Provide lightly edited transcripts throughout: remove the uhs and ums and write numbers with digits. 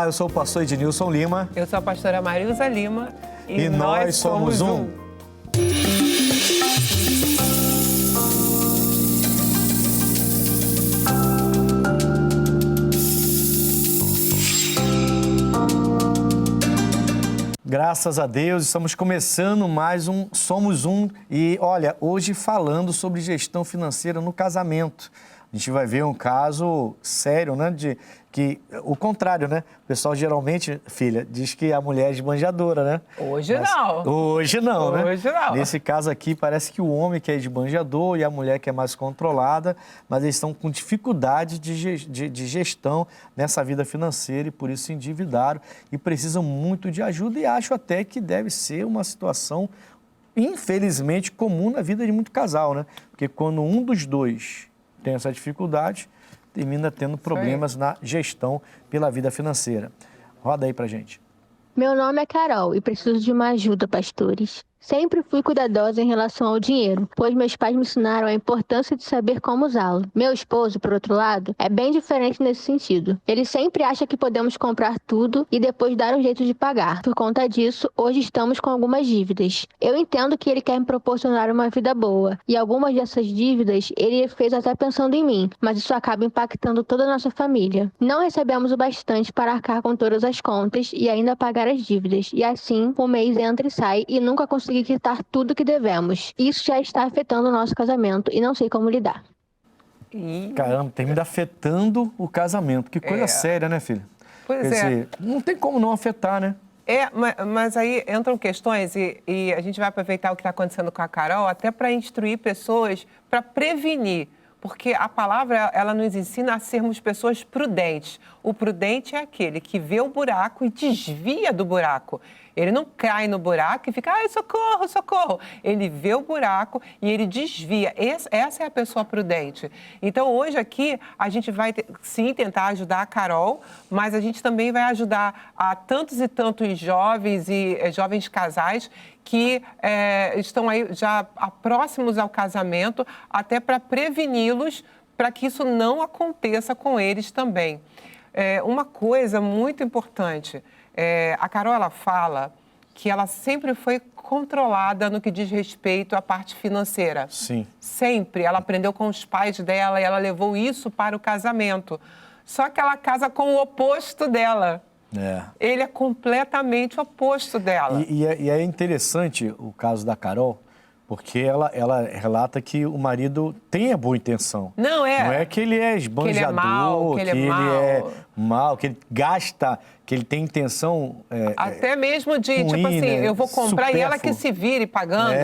Olá, eu sou o pastor Ednilson Lima. Eu sou a pastora Marilza Lima. E nós somos um. Graças a Deus, estamos começando mais um Somos Um. E olha, hoje falando sobre gestão financeira no casamento. A gente vai ver um caso sério, né? Que o contrário, né? O pessoal geralmente, filha, diz que a mulher é esbanjadora, né? Hoje não. Hoje não, né? Hoje não. Nesse caso aqui, parece que o homem que é esbanjador e a mulher que é mais controlada, mas eles estão com dificuldade de gestão nessa vida financeira e por isso se endividaram e precisam muito de ajuda e acho até que deve ser uma situação, infelizmente, comum na vida de muito casal, né? Porque quando um dos dois tem essa dificuldade, termina tendo problemas na gestão pela vida financeira. Roda aí pra gente. Meu nome é Carol e preciso de uma ajuda, pastores. Sempre fui cuidadosa em relação ao dinheiro, pois meus pais me ensinaram a importância de saber como usá-lo. Meu esposo, por outro lado, é bem diferente nesse sentido. Ele sempre acha que podemos comprar tudo e depois dar um jeito de pagar. Por conta disso, hoje estamos com algumas dívidas. Eu entendo que ele quer me proporcionar uma vida boa, e algumas dessas dívidas ele fez até pensando em mim, mas isso acaba impactando toda a nossa família. Não recebemos o bastante para arcar com todas as contas e ainda pagar as dívidas, e assim o mês entra e sai e nunca conseguimos quitar tudo que devemos. Isso já está afetando o nosso casamento e não sei como lidar. Caramba, termina afetando o casamento. Que coisa séria, né, filha? Pois Quer dizer, não tem como não afetar, né? Mas aí entram questões e a gente vai aproveitar o que está acontecendo com a Carol até para instruir pessoas, para prevenir. Porque a palavra, ela nos ensina a sermos pessoas prudentes. O prudente é aquele que vê o buraco e desvia do buraco. Ele não cai no buraco e fica, ai, socorro, socorro. Ele vê o buraco e ele desvia. Essa é a pessoa prudente. Então, hoje aqui, a gente vai, sim, tentar ajudar a Carol, mas a gente também vai ajudar a tantos e tantos jovens e jovens casais que estão aí já próximos ao casamento, até para preveni-los, para que isso não aconteça com eles também. Uma coisa muito importante, a Carol, ela fala que ela sempre foi controlada no que diz respeito à parte financeira. Sim. Sempre. Ela aprendeu com os pais dela e ela levou isso para o casamento. Só que ela casa com o oposto dela. Ele é completamente o oposto dela. E é interessante o caso da Carol, porque ela relata que o marido tem a boa intenção. Não é que ele é esbanjador, que ele é mau, que ele gasta, que ele tem intenção até mesmo de, ruim, tipo assim, né? eu vou comprar supérfluo. e ela que se vire pagando.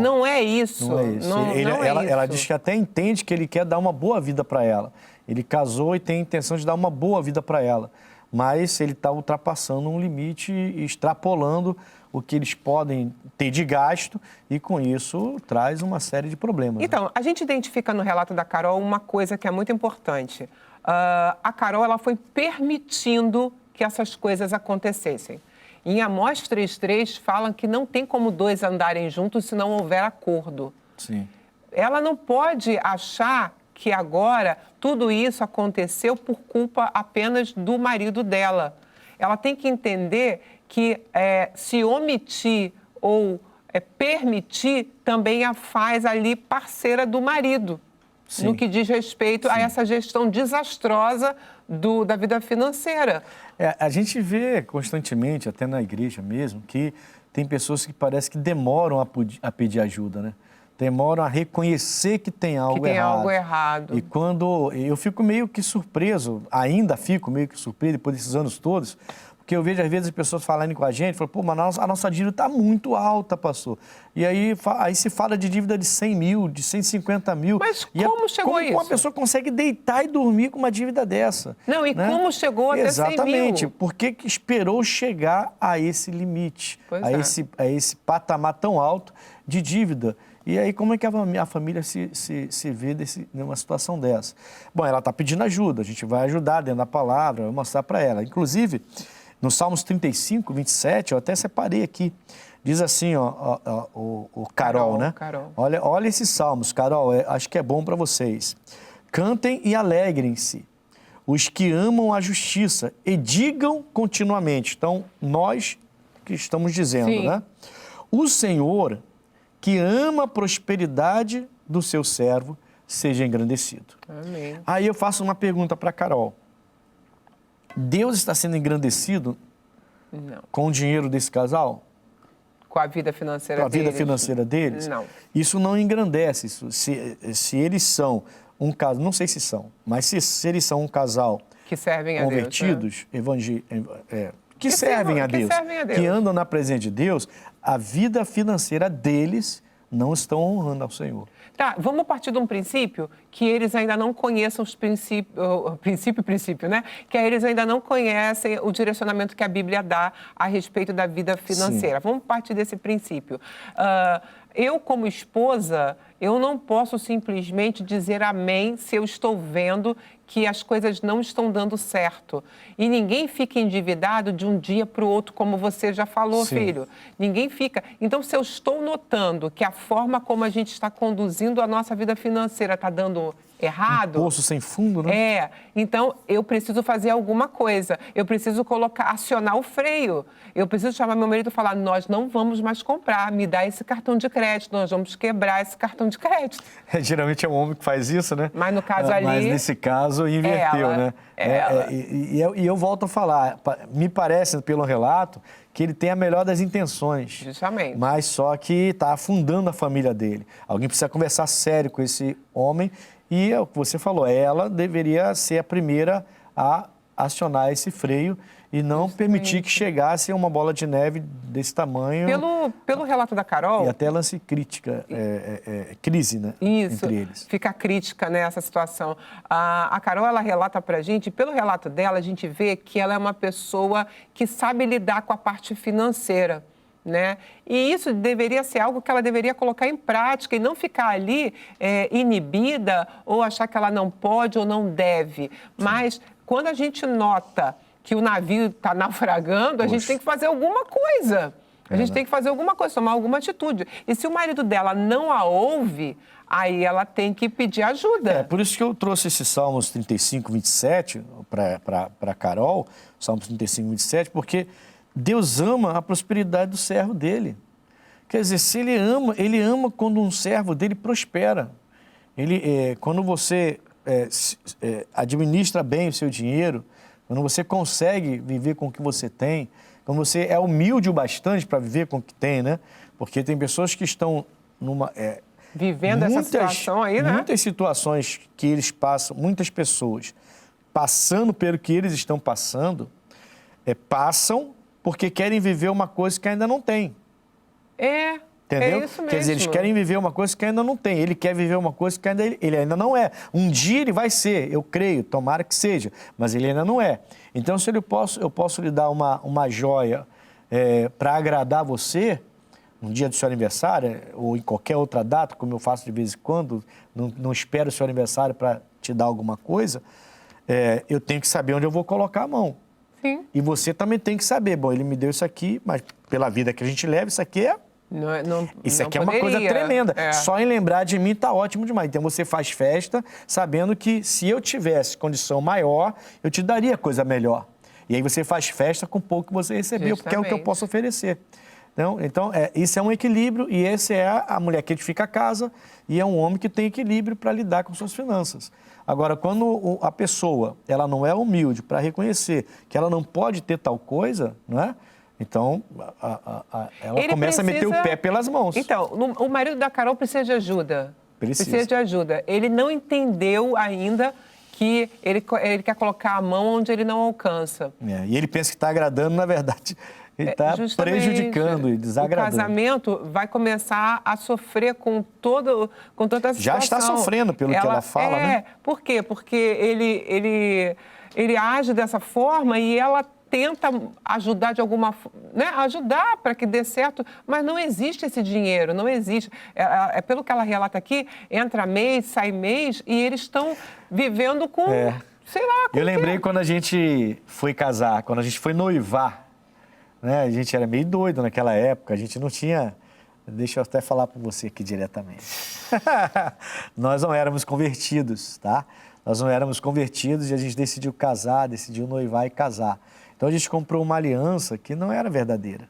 Não é isso. Não é isso. Não é isso. Ela diz que até entende que ele quer dar uma boa vida para ela. Ele casou e tem a intenção de dar uma boa vida para ela. Mas ele está ultrapassando um limite e extrapolando o que eles podem ter de gasto e, com isso, traz uma série de problemas. Então, né? A gente identifica no relato da Carol uma coisa que é muito importante. A Carol, ela foi permitindo que essas coisas acontecessem. Em Amós 3:3, falam que não tem como dois andarem juntos se não houver acordo. Sim. Ela não pode achar que agora tudo isso aconteceu por culpa apenas do marido dela. Ela tem que entender que se omitir ou permitir também a faz ali parceira do marido. Sim. No que diz respeito a essa gestão desastrosa da vida financeira. A gente vê constantemente, até na igreja mesmo, que tem pessoas que parece que demoram a pedir ajuda, né? Demoram a reconhecer que tem algo errado. E quando eu fico meio que surpreso, ainda fico meio que surpreso depois desses anos todos, porque eu vejo às vezes as pessoas falarem com a gente, falam, pô, mas a nossa dívida está muito alta, pastor. E aí se fala de dívida de 100 mil, de 150 mil. Mas como chegou a isso? Como uma pessoa consegue deitar e dormir com uma dívida dessa? Não, e né? Como chegou até 100 mil? Exatamente. Por que esperou chegar a esse limite, a esse patamar tão alto de dívida? E aí, como é que a família se vê numa situação dessa? Bom, ela está pedindo ajuda, a gente vai ajudar dentro da palavra, vai mostrar para ela. Inclusive, no Salmos 35, 27, eu até separei aqui, diz assim, o Carol, né? Carol. Olha esses salmos, Carol, acho que é bom para vocês. Cantem e alegrem-se, os que amam a justiça e digam continuamente. Então, nós que estamos dizendo, Sim. né? O Senhor que ama a prosperidade do seu servo seja engrandecido. Amém. Aí eu faço uma pergunta para Carol. Deus está sendo engrandecido Não. com o dinheiro desse casal? Com a vida financeira Com a vida deles? financeira deles? Não. Isso não engrandece. Isso, se eles são um casal, não sei se são, mas se eles são um casal Que servem a Deus. Né? convertidos, que servem a que Deus, servem a Deus. que andam na presença de Deus, a vida financeira deles não estão honrando ao Senhor. Tá, vamos partir de um princípio que eles ainda não conheçam os princípios, princípio, né? Que eles ainda não conhecem o direcionamento que a Bíblia dá a respeito da vida financeira. Sim. Vamos partir desse princípio. Eu, como esposa, eu não posso simplesmente dizer amém se eu estou vendo que as coisas não estão dando certo. E ninguém fica endividado de um dia para o outro, como você já falou, Sim. filho. Ninguém fica. Então, se eu estou notando que a forma como a gente está conduzindo a nossa vida financeira está dando errado... Um poço sem fundo, né? Então eu preciso fazer alguma coisa. Eu preciso acionar o freio. Eu preciso chamar meu marido e falar, nós não vamos mais comprar, me dá esse cartão de crédito, nós vamos quebrar esse cartão de crédito. Geralmente é o homem que faz isso, né? Mas no caso ali... Mas nesse caso inverteu, né? E eu volto a falar, me parece, pelo relato, que ele tem a melhor das intenções. Justamente. Mas só que está afundando a família dele. Alguém precisa conversar sério com esse homem. E é o que você falou, ela deveria ser a primeira a acionar esse freio e não permitir que chegasse uma bola de neve desse tamanho. Pelo relato da Carol... E até lance crítica, crise, né? Isso, entre eles. Fica crítica nessa situação. A Carol, ela relata pra gente, pelo relato dela, a gente vê que ela é uma pessoa que sabe lidar com a parte financeira. Né? E isso deveria ser algo que ela deveria colocar em prática e não ficar ali inibida ou achar que ela não pode ou não deve. Mas quando a gente nota que o navio está naufragando, a gente tem que fazer alguma coisa. A gente tem que fazer alguma coisa, tomar alguma atitude. E se o marido dela não a ouve, aí ela tem que pedir ajuda. Por isso que eu trouxe esse Salmos 35, 27 para Carol, Salmos 35, 27, porque Deus ama a prosperidade do servo dele. Quer dizer, se ele ama quando um servo dele prospera. Quando você administra bem o seu dinheiro, quando você consegue viver com o que você tem, quando você é humilde o bastante para viver com o que tem, né? Porque tem pessoas que estão vivendo essa situação aí, né? Muitas situações que eles passam, muitas pessoas passando pelo que eles estão passando, passam porque querem viver uma coisa que ainda não tem. Entendeu? É isso mesmo. Quer dizer, eles querem viver uma coisa que ainda não tem. Ele quer viver uma coisa que ele ainda não é. Um dia ele vai ser, eu creio, tomara que seja, mas ele ainda não é. Então, se eu posso lhe dar uma joia para agradar você, no dia do seu aniversário, ou em qualquer outra data, como eu faço de vez em quando, não espero o seu aniversário para te dar alguma coisa, eu tenho que saber onde eu vou colocar a mão. Sim. E você também tem que saber, bom, ele me deu isso aqui, mas pela vida que a gente leva, isso aqui isso aqui é uma coisa tremenda. Só em lembrar de mim tá ótimo demais. Então você faz festa sabendo que se eu tivesse condição maior, eu te daria coisa melhor. E aí você faz festa com pouco que você recebeu, porque é o que eu posso oferecer. Então isso é um equilíbrio e essa é a mulher que edifica a casa e é um homem que tem equilíbrio para lidar com suas finanças. Agora, quando a pessoa ela não é humilde para reconhecer que ela não pode ter tal coisa, não é? Então, ela começa a meter o pé pelas mãos. Então, o marido da Carol precisa de ajuda. Precisa de ajuda. Ele não entendeu ainda que ele quer colocar a mão onde ele não alcança. E ele pensa que está agradando, na verdade, ele está prejudicando e desagradando. O casamento vai começar a sofrer com toda essa situação. Já está sofrendo, pelo que ela fala, né? Por quê? Porque ele age dessa forma e ela tenta ajudar de alguma forma, né? Ajudar para que dê certo, mas não existe esse dinheiro, não existe. Pelo que ela relata aqui, entra mês, sai mês e eles estão vivendo com, sei lá, com Eu lembrei quando a gente foi casar, quando a gente foi noivar, né? A gente era meio doido naquela época, a gente não tinha... Deixa eu até falar para você aqui diretamente. Nós não éramos convertidos, tá? nós não éramos convertidos e a gente decidiu casar, decidiu noivar e casar. Então a gente comprou uma aliança que não era verdadeira.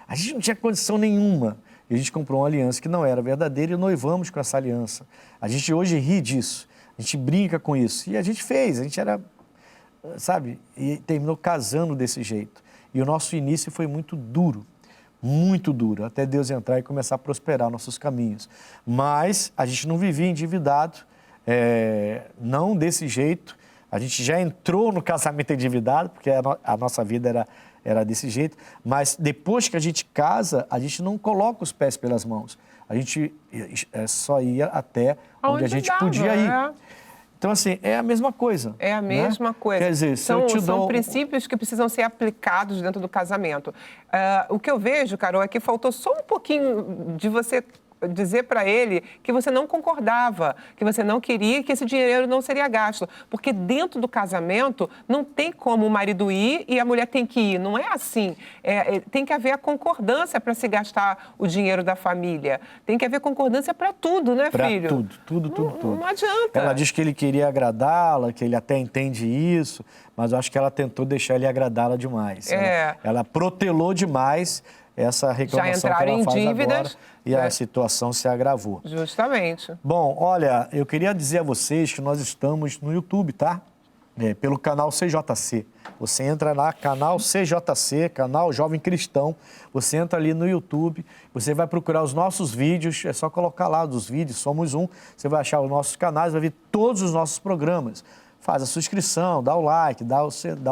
A gente não tinha condição nenhuma. E a gente comprou uma aliança que não era verdadeira e noivamos com essa aliança. A gente hoje ri disso, a gente brinca com isso. E a gente fez, a gente era, sabe, e terminou casando desse jeito. E o nosso início foi muito duro, até Deus entrar e começar a prosperar nossos caminhos. Mas a gente não vivia endividado, não desse jeito. A gente já entrou no casamento endividado, porque a nossa vida era desse jeito, mas depois que a gente casa, a gente não coloca os pés pelas mãos. A gente só ia até onde a gente podia ir. Então, assim, é a mesma coisa. É a mesma coisa. Quer dizer, se eu te dou... São princípios que precisam ser aplicados dentro do casamento. O que eu vejo, Carol, é que faltou só um pouquinho de você dizer para ele que você não concordava, que você não queria, que esse dinheiro não seria gasto. Porque dentro do casamento não tem como o marido ir e a mulher tem que ir. Não é assim. Tem que haver a concordância para se gastar o dinheiro da família. Tem que haver concordância para tudo, né, filho? Para tudo. Não adianta. Ela diz que ele queria agradá-la, que ele até entende isso, mas eu acho que ela tentou deixar ele agradá-la demais. Ela protelou demais essa reclamação que ela faz agora e a situação se agravou. Justamente. Bom, olha, eu queria dizer a vocês que nós estamos no YouTube, tá? Pelo canal CJC. Você entra lá, canal CJC, canal Jovem Cristão. Você entra ali no YouTube, você vai procurar os nossos vídeos, é só colocar lá dos vídeos, somos um. Você vai achar os nossos canais, vai ver todos os nossos programas. Faz a sua inscrição, dá o like, dá o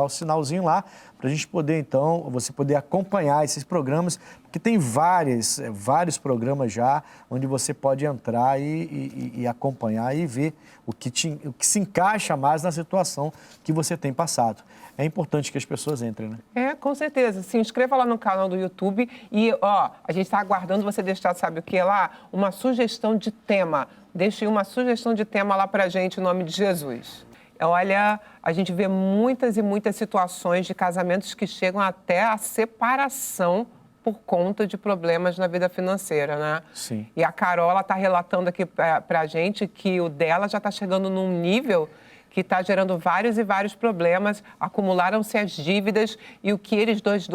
sinalzinho lá, para a gente poder, então, você poder acompanhar esses programas, porque tem vários programas já, onde você pode entrar e acompanhar e ver o que se encaixa mais na situação que você tem passado. É importante que as pessoas entrem, né? Com certeza. Se inscreva lá no canal do YouTube e, a gente está aguardando você deixar, sabe o que lá? Uma sugestão de tema. Deixe uma sugestão de tema lá para a gente, em nome de Jesus. Olha, a gente vê muitas e muitas situações de casamentos que chegam até a separação por conta de problemas na vida financeira, né? Sim. E a Carol, ela está relatando aqui para a gente que o dela já está chegando num nível que está gerando vários e vários problemas, acumularam-se as dívidas e o que eles dois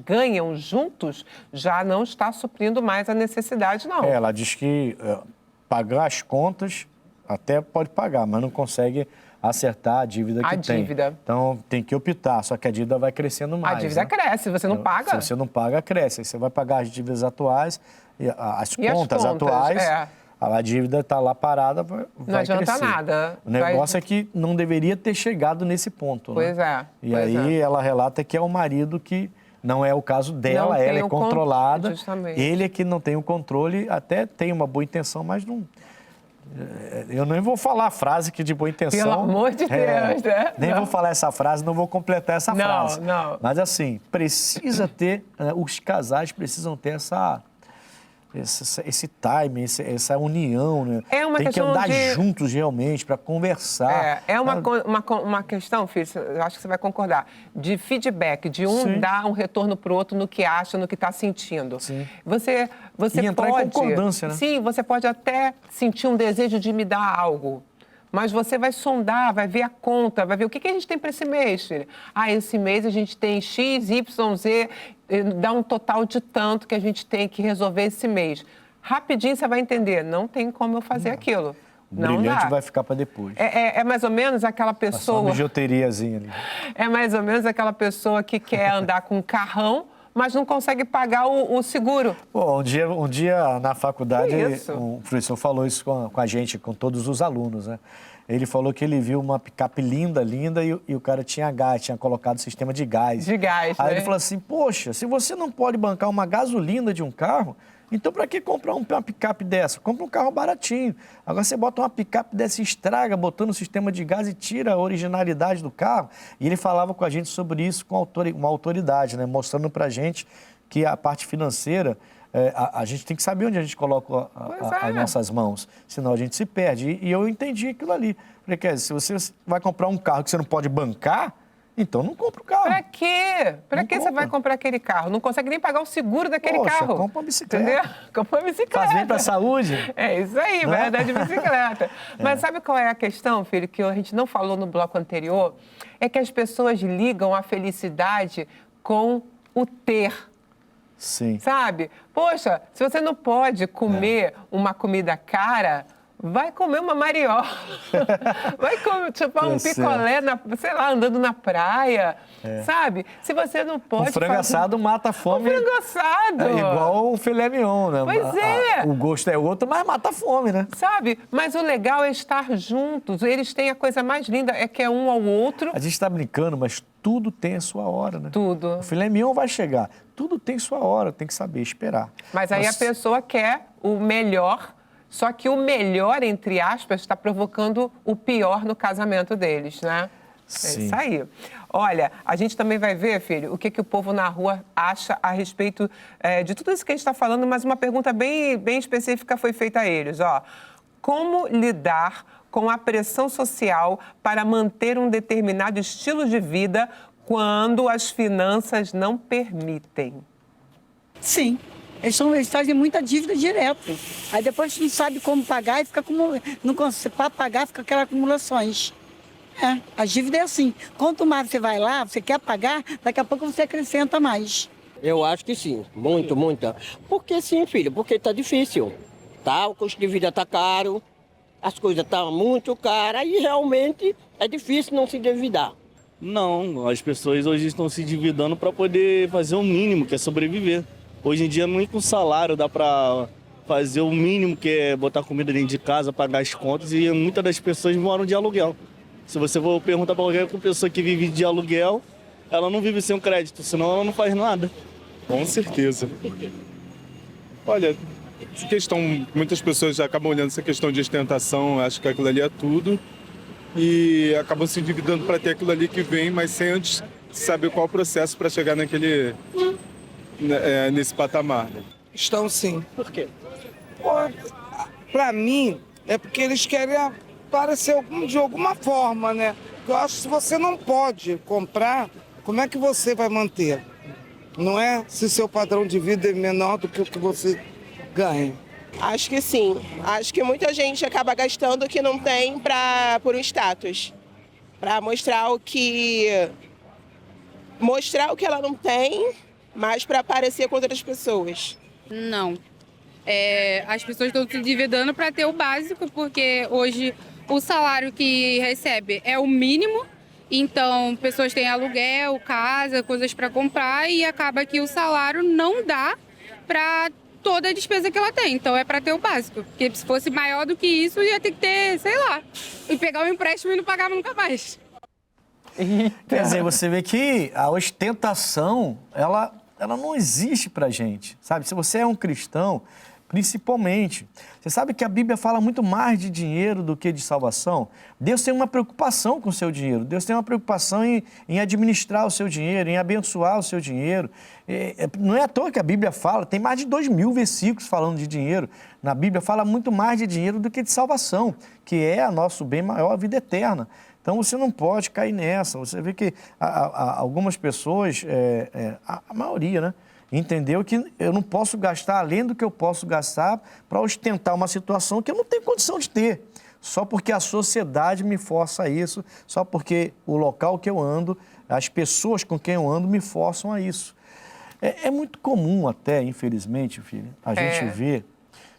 ganham juntos já não está suprindo mais a necessidade, não. Ela diz que pagar as contas até pode pagar, mas não consegue acertar a dívida que tem. Então, tem que optar, só que a dívida vai crescendo mais. A dívida cresce, se você não paga. Se você não paga, cresce. Aí você vai pagar as dívidas atuais, as contas atuais, a dívida está lá parada, vai crescer. Não adianta nada. O negócio é que não deveria ter chegado nesse ponto. Pois né? E aí ela relata que é o marido que... Não é o caso dela, ela é controlada. Ele é que não tem o controle, até tem uma boa intenção, mas não... Eu nem vou falar a frase que de boa intenção... Pelo amor de Deus, né? Nem vou falar essa frase, não vou completar essa frase. Não. Mas assim, precisa ter... Os casais precisam ter esse time, essa união, né? Tem que andar juntos realmente para conversar. Uma questão, filho, eu acho que você vai concordar, de feedback, de dar um retorno para o outro no que acha, no que está sentindo. Sim. Você e entrar pode... em concordância, né? Sim, você pode até sentir um desejo de me dar algo. Mas você vai sondar, vai ver a conta, vai ver o que a gente tem para esse mês, filho. Esse mês a gente tem X, Y, Z, dá um total de tanto que a gente tem que resolver esse mês. Rapidinho você vai entender, não tem como eu fazer aquilo. O brilhante vai ficar para depois. É mais ou menos aquela pessoa... Uma bijuteriazinha ali. É mais ou menos aquela pessoa que quer andar com um carrão, mas não consegue pagar o seguro. Bom, um dia na faculdade, um professor falou isso com a gente, com todos os alunos, né? Ele falou que ele viu uma picape linda e o cara tinha gás, tinha colocado sistema de gás. Aí ele falou assim, poxa, se você não pode bancar uma gasolina de um carro, então para que comprar uma picape dessa? Compra um carro baratinho. Agora você bota uma picape dessa e estraga, botando o sistema de gás e tira a originalidade do carro. E ele falava com a gente sobre isso com uma autoridade, né? Mostrando pra gente que a parte financeira, a gente tem que saber onde a gente coloca as nossas mãos, senão a gente se perde. E eu entendi aquilo ali. Falei, se você vai comprar um carro que você não pode bancar, Então não compra o carro. Pra quê? Pra que você vai comprar aquele carro? Não consegue nem pagar o seguro daquele carro. Compra uma bicicleta. Entendeu? Compra uma bicicleta. Faz bem pra saúde. É isso aí, vai andar de bicicleta. Mas sabe qual é a questão, filho, que a gente não falou no bloco anterior? É que as pessoas ligam a felicidade com o ter. Sim. Sabe? Poxa, se você não pode comer uma comida cara, vai comer uma mariola. Vai chupar um picolé, sei lá, andando na praia. Sabe? Se você não pode... O frango assado mata a fome. O frango assado. É igual o filé mignon, né? Pois é. O gosto é outro, mas mata a fome, né? Sabe? Mas o legal é estar juntos. Eles têm a coisa mais linda, é que é um ao outro. A gente está brincando, mas tudo tem a sua hora, né? Tudo. O filé mignon vai chegar. Tudo tem sua hora, tem que saber esperar. Mas aí a pessoa quer o melhor, só que o melhor, entre aspas, está provocando o pior no casamento deles, né? Sim. É isso aí. Olha, a gente também vai ver, filho, o que o povo na rua acha a respeito de tudo isso que a gente está falando, mas uma pergunta bem específica foi feita a eles, ó. Como lidar com a pressão social para manter um determinado estilo de vida quando as finanças não permitem? Sim. Eles fazem muita dívida direto. Aí depois não sabe como pagar e fica não consegue, para pagar, fica aquelas acumulações. A dívida é assim. Quanto mais você vai lá, você quer pagar, daqui a pouco você acrescenta mais. Eu acho que sim, muita. Porque sim, filho, porque tá difícil. Tá? O custo de vida tá caro, as coisas estão muito caras e realmente é difícil não se endividar. Não, as pessoas hoje estão se endividando para poder fazer o mínimo, que é sobreviver. Hoje em dia, nem com salário dá para fazer o mínimo, que é botar comida dentro de casa, pagar as contas, e muitas das pessoas moram de aluguel. Se você for perguntar para qualquer pessoa que vive de aluguel, ela não vive sem um crédito, senão ela não faz nada. Com certeza. Olha, essa questão, muitas pessoas já acabam olhando essa questão de ostentação, acham que aquilo ali é tudo, e acabam se endividando para ter aquilo ali que vem, mas sem antes saber qual o processo para chegar nesse patamar. Estão sim. Por quê? Para mim, é porque eles querem aparecer de alguma forma, né? Eu acho que se você não pode comprar, como é que você vai manter? Não é? Se seu padrão de vida é menor do que o que você ganha. Acho que sim. Acho que muita gente acaba gastando o que não tem por um status. Para mostrar o que ela não tem, mas para aparecer com outras pessoas. Não. As pessoas estão se endividando para ter o básico, porque hoje o salário que recebe é o mínimo. Então, pessoas têm aluguel, casa, coisas para comprar e acaba que o salário não dá para toda a despesa que ela tem. Então, é para ter o básico. Porque se fosse maior do que isso, ia ter que ter, sei lá, e pegar um empréstimo e não pagava nunca mais. Quer dizer, você vê que a ostentação, ela não existe pra gente, sabe? Se você é um cristão, principalmente, você sabe que a Bíblia fala muito mais de dinheiro do que de salvação? Deus tem uma preocupação com o seu dinheiro, Deus tem uma preocupação em administrar o seu dinheiro, em abençoar o seu dinheiro. Não é à toa que a Bíblia fala, tem mais de 2.000 versículos falando de dinheiro. Na Bíblia fala muito mais de dinheiro do que de salvação, que é o nosso bem maior, a vida eterna. Então, você não pode cair nessa. Você vê que algumas pessoas, a maioria, né, entendeu que eu não posso gastar além do que eu posso gastar para ostentar uma situação que eu não tenho condição de ter. Só porque a sociedade me força a isso, só porque o local que eu ando, as pessoas com quem eu ando me forçam a isso. É muito comum até, infelizmente, filho, a gente ver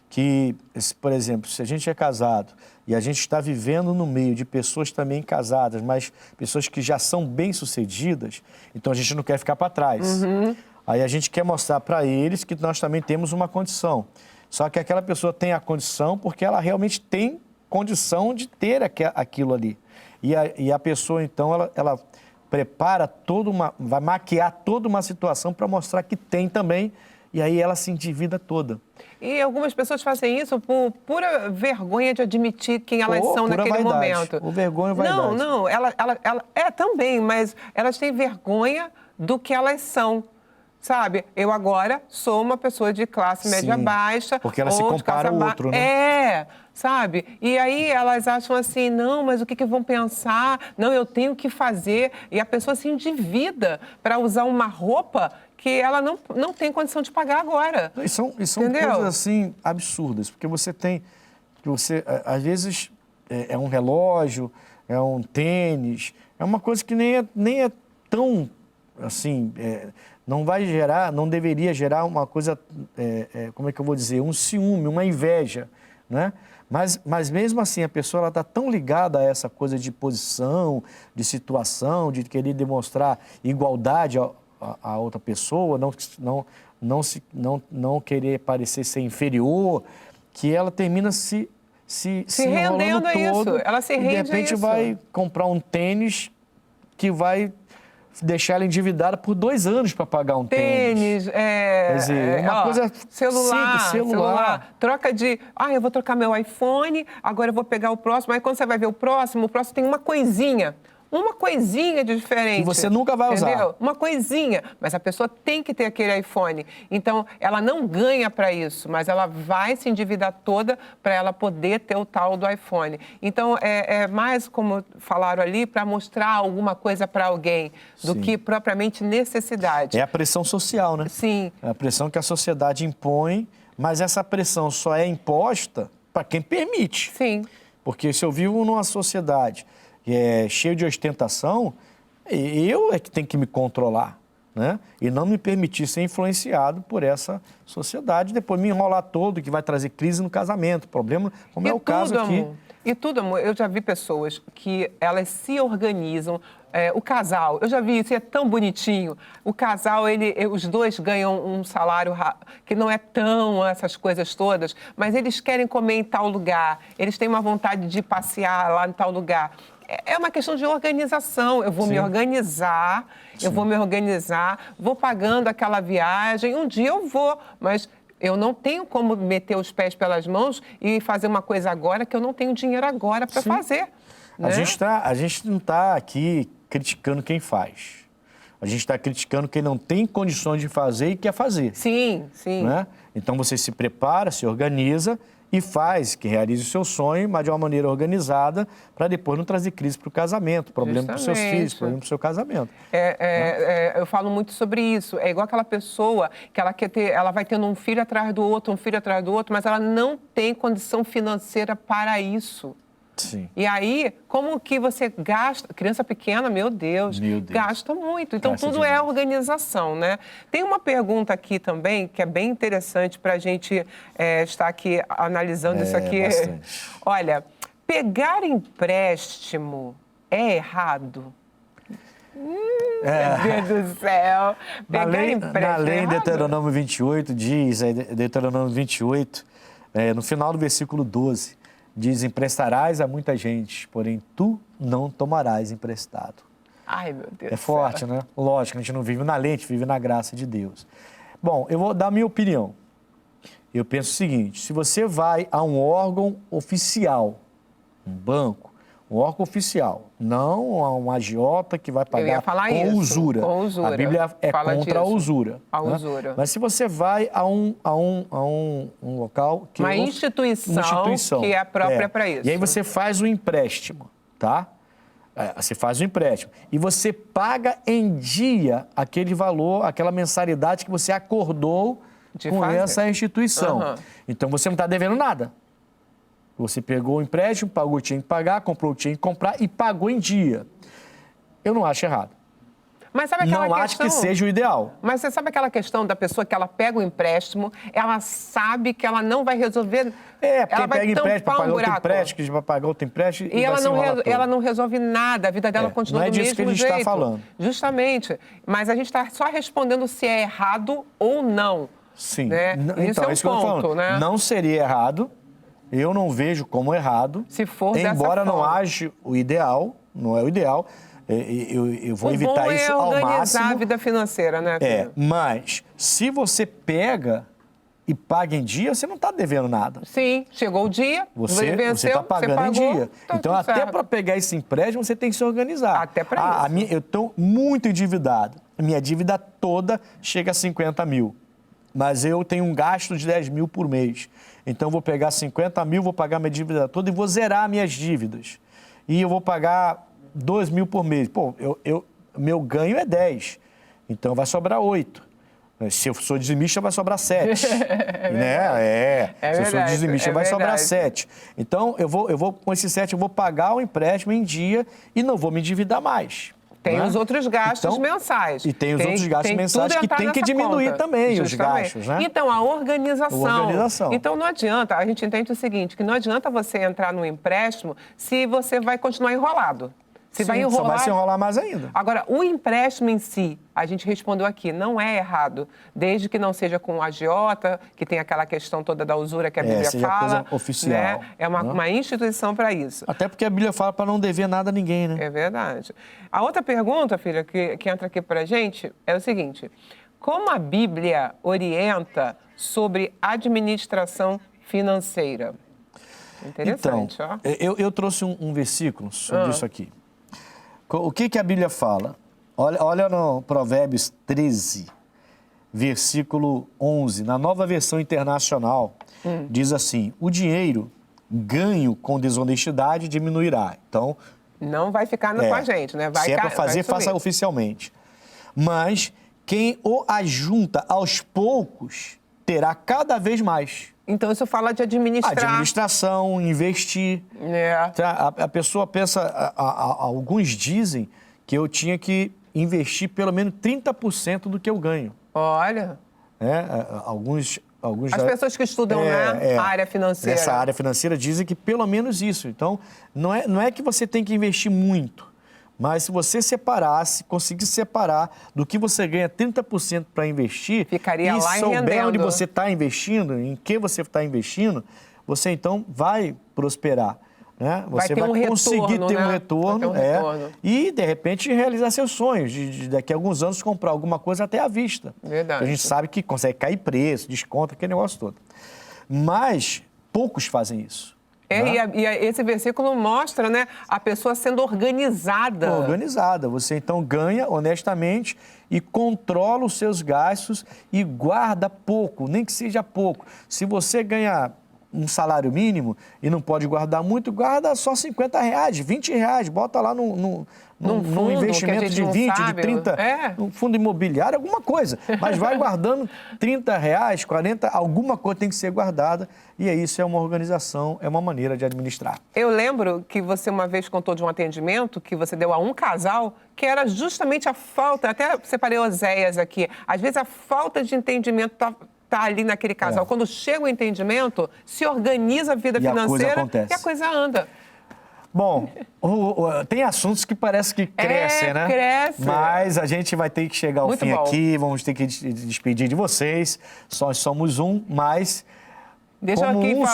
que, por exemplo, se a gente é casado e a gente está vivendo no meio de pessoas também casadas, mas pessoas que já são bem-sucedidas, então a gente não quer ficar para trás. Aí a gente quer mostrar para eles que nós também temos uma condição. Só que aquela pessoa tem a condição porque ela realmente tem condição de ter aquilo ali. E a pessoa, então, ela prepara vai maquiar toda uma situação para mostrar que tem também, e aí ela se endivida toda. E algumas pessoas fazem isso por pura vergonha de admitir quem elas são naquele momento. Ou vergonha e vaidade. Não, ela também, mas elas têm vergonha do que elas são. Sabe, eu agora sou uma pessoa de classe média baixa. Porque ela se compara ao outro, né? sabe? E aí elas acham assim, não, mas o que vão pensar? Não, eu tenho que fazer. E a pessoa se endivida para usar uma roupa que ela não tem condição de pagar agora. E são Entendeu? coisas assim absurdas, porque às vezes é um relógio, é um tênis, é uma coisa que nem é tão assim, não deveria gerar uma coisa, como é que eu vou dizer, um ciúme, uma inveja, né? Mas mesmo assim, a pessoa está tão ligada a essa coisa de posição, de situação, de querer demonstrar igualdade a outra pessoa, não querer parecer ser inferior, que ela termina se rendendo a isso. todo, Ela se e de rende a repente isso. vai comprar um tênis que vai deixar ela endividada por 2 anos para pagar um tênis. Quer dizer, uma coisa celular, simples, celular. Troca de, eu vou trocar meu iPhone, agora eu vou pegar o próximo. Aí quando você vai ver o próximo tem uma coisinha de diferente. E você nunca vai usar. Entendeu? Uma coisinha. Mas a pessoa tem que ter aquele iPhone. Então, ela não ganha para isso, mas ela vai se endividar toda para ela poder ter o tal do iPhone. Então, é mais, como falaram ali, para mostrar alguma coisa para alguém do Sim. que propriamente necessidade. É a pressão social, né? Sim. É a pressão que a sociedade impõe, mas essa pressão só é imposta para quem permite. Sim. Porque se eu vivo numa sociedade cheia de ostentação, eu é que tenho que me controlar, né? E não me permitir ser influenciado por essa sociedade, depois me enrolar todo, que vai trazer crise no casamento, problema, como é o caso aqui. Amor. E tudo, amor, eu já vi pessoas que elas se organizam. O casal, eu já vi isso, e é tão bonitinho. O casal, os dois ganham um salário que não é tão essas coisas todas, mas eles querem comer em tal lugar, eles têm uma vontade de passear lá em tal lugar. É uma questão de organização. Eu vou me organizar, vou pagando aquela viagem. Um dia eu vou, mas eu não tenho como meter os pés pelas mãos e fazer uma coisa agora que eu não tenho dinheiro agora para fazer. Né? A gente não está aqui criticando quem faz. A gente está criticando quem não tem condições de fazer e quer fazer. Sim, sim. Né? Então você se prepara, se organiza e faz, que realize o seu sonho, mas de uma maneira organizada, para depois não trazer crise para o casamento, problema para os seus filhos, problema para o seu casamento. Eu falo muito sobre isso. É igual aquela pessoa que ela vai tendo um filho atrás do outro, mas ela não tem condição financeira para isso. Sim. E aí, como que você gasta... Criança pequena, meu Deus, gasta muito. Então, Gasta tudo demais. é organização, né? Tem uma pergunta aqui também, que é bem interessante para a gente estar aqui analisando isso aqui. Bastante. Olha, pegar empréstimo é errado? Meu Deus do céu. Na lei é errado? Deuteronômio 28, Deuteronômio 28, no final do versículo 12, diz, emprestarás a muita gente, porém tu não tomarás emprestado. Ai, meu Deus. É forte, né? Lógico, a gente não vive na lei, a gente vive na graça de Deus. Bom, eu vou dar a minha opinião. Eu penso o seguinte, se você vai a um órgão oficial, um banco, um órgão oficial, não a um agiota que vai pagar com usura. Com usura. A Bíblia é contra a usura. A né? usura. Mas se você vai a um local... Uma instituição que é própria para isso. E aí você faz o empréstimo, tá? Você faz o empréstimo. E você paga em dia aquele valor, aquela mensalidade que você acordou com essa instituição. Uhum. Então você não está devendo nada. Você pegou o empréstimo, pagou o que tinha que pagar, comprou o que tinha que comprar e pagou em dia. Eu não acho errado. Mas sabe aquela não acho que seja o ideal. Mas você sabe aquela questão da pessoa que ela pega o empréstimo, ela sabe que ela não vai resolver... Porque ela vai pega empréstimo para tampar pagar um outro buraco. empréstimo, que vai pagar outro empréstimo E ela não resolve nada, a vida dela continua não é do disso mesmo que a gente jeito. está falando. Justamente. Mas a gente está só respondendo se é errado ou não. Sim. Né? Então, Esse é um ponto, né? Não seria errado. Eu não vejo como errado. Se for embora dessa não forma. ache o ideal, não é o ideal. Eu vou evitar isso ao máximo. Organizar a vida financeira, né, filho? Mas se você pega e paga em dia, você não está devendo nada. Sim, chegou o dia, você está pagando em dia. Então, até para pegar esse empréstimo, você tem que se organizar. Até para isso. Eu estou muito endividado. Minha dívida toda chega a 50 mil. Mas eu tenho um gasto de 10 mil por mês. então eu vou pegar 50 mil, vou pagar minha dívida toda e vou zerar minhas dívidas. E eu vou pagar 2 mil por mês. Pô, meu ganho é 10, então vai sobrar 8. Se eu sou dizimista, vai sobrar 7. Né? Se eu sou dizimista, vai sobrar 7. Então, eu vou com esses 7, eu vou pagar o empréstimo em dia e não vou me endividar mais. Tem né? os outros gastos mensais. E tem os outros gastos mensais que tem que diminuir conta. também, Justamente. os gastos, né? Então, a organização. Então, não adianta, a gente entende o seguinte, que não adianta você entrar no empréstimo se você vai continuar enrolado. Sim, só vai se enrolar mais ainda. Agora, o empréstimo em si, a gente respondeu aqui, não é errado, desde que não seja com o agiota, que tem aquela questão toda da usura que a Bíblia seja fala. Coisa oficial. Né? É uma instituição para isso. Até porque a Bíblia fala para não dever nada a ninguém, né? É verdade. A outra pergunta, filha, que entra aqui para a gente é o seguinte: como a Bíblia orienta sobre administração financeira? Interessante, então, ó. Eu trouxe um versículo sobre isso aqui. O que a Bíblia fala? Olha no Provérbios 13, versículo 11, na Nova Versão Internacional, diz assim: o dinheiro ganho com desonestidade diminuirá. Então, não vai ficar com a gente, né? Se é para fazer, faça oficialmente. Mas quem o ajunta aos poucos terá cada vez mais. Então, isso fala de administrar. Administração, investir. A pessoa pensa, alguns dizem que eu tinha que investir pelo menos 30% do que eu ganho. Olha. Alguns As pessoas que estudam na área financeira. Nessa área financeira dizem que pelo menos isso. Então, não é que você tem que investir muito. Mas se você conseguir separar do que você ganha 30% para investir, ficaria e lá souber onde você está investindo, em que você está investindo, você então vai prosperar. Né? Você vai conseguir ter um retorno, e de repente realizar seus sonhos, de daqui a alguns anos comprar alguma coisa até à vista. Verdade. A gente sabe que consegue cair preço, desconto, aquele negócio todo. Mas poucos fazem isso. E esse versículo mostra, né, a pessoa sendo organizada. Organizada. Você, então, ganha honestamente e controla os seus gastos e guarda pouco, nem que seja pouco. Se você ganhar um salário mínimo e não pode guardar muito, guarda só R$50, R$20, bota lá num investimento de 20, de 30, num fundo imobiliário, alguma coisa. Mas vai guardando R$30, 40, alguma coisa tem que ser guardada. E isso é uma organização, é uma maneira de administrar. Eu lembro que você uma vez contou de um atendimento que você deu a um casal, que era justamente a falta, até separei Oséias aqui, às vezes a falta de entendimento tá ali naquele casal. Quando chega o entendimento, se organiza a vida financeira e a coisa anda. Bom, tem assuntos que parece que crescem, né? Cresce. Mas a gente vai ter que chegar ao fim aqui, vamos ter que despedir de vocês. Nós somos mas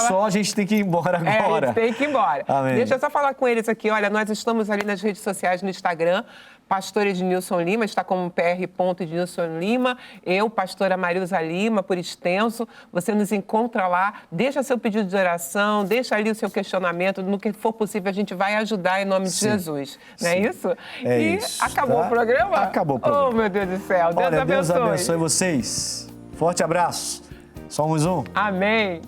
só, a gente tem que ir embora agora. A gente tem que ir embora. Amém. Deixa eu só falar com eles aqui. Olha, nós estamos ali nas redes sociais, no Instagram, Pastor Ednilson Lima, está como pr.ednilson Lima, eu, pastora Marilza Lima, por extenso. Você nos encontra lá, deixa seu pedido de oração, deixa ali o seu questionamento, no que for possível a gente vai ajudar em nome de Jesus. Não é isso? Isso. Acabou o programa? Acabou o programa. Oh, meu Deus do céu. Deus abençoe vocês. Forte abraço. Somos Amém.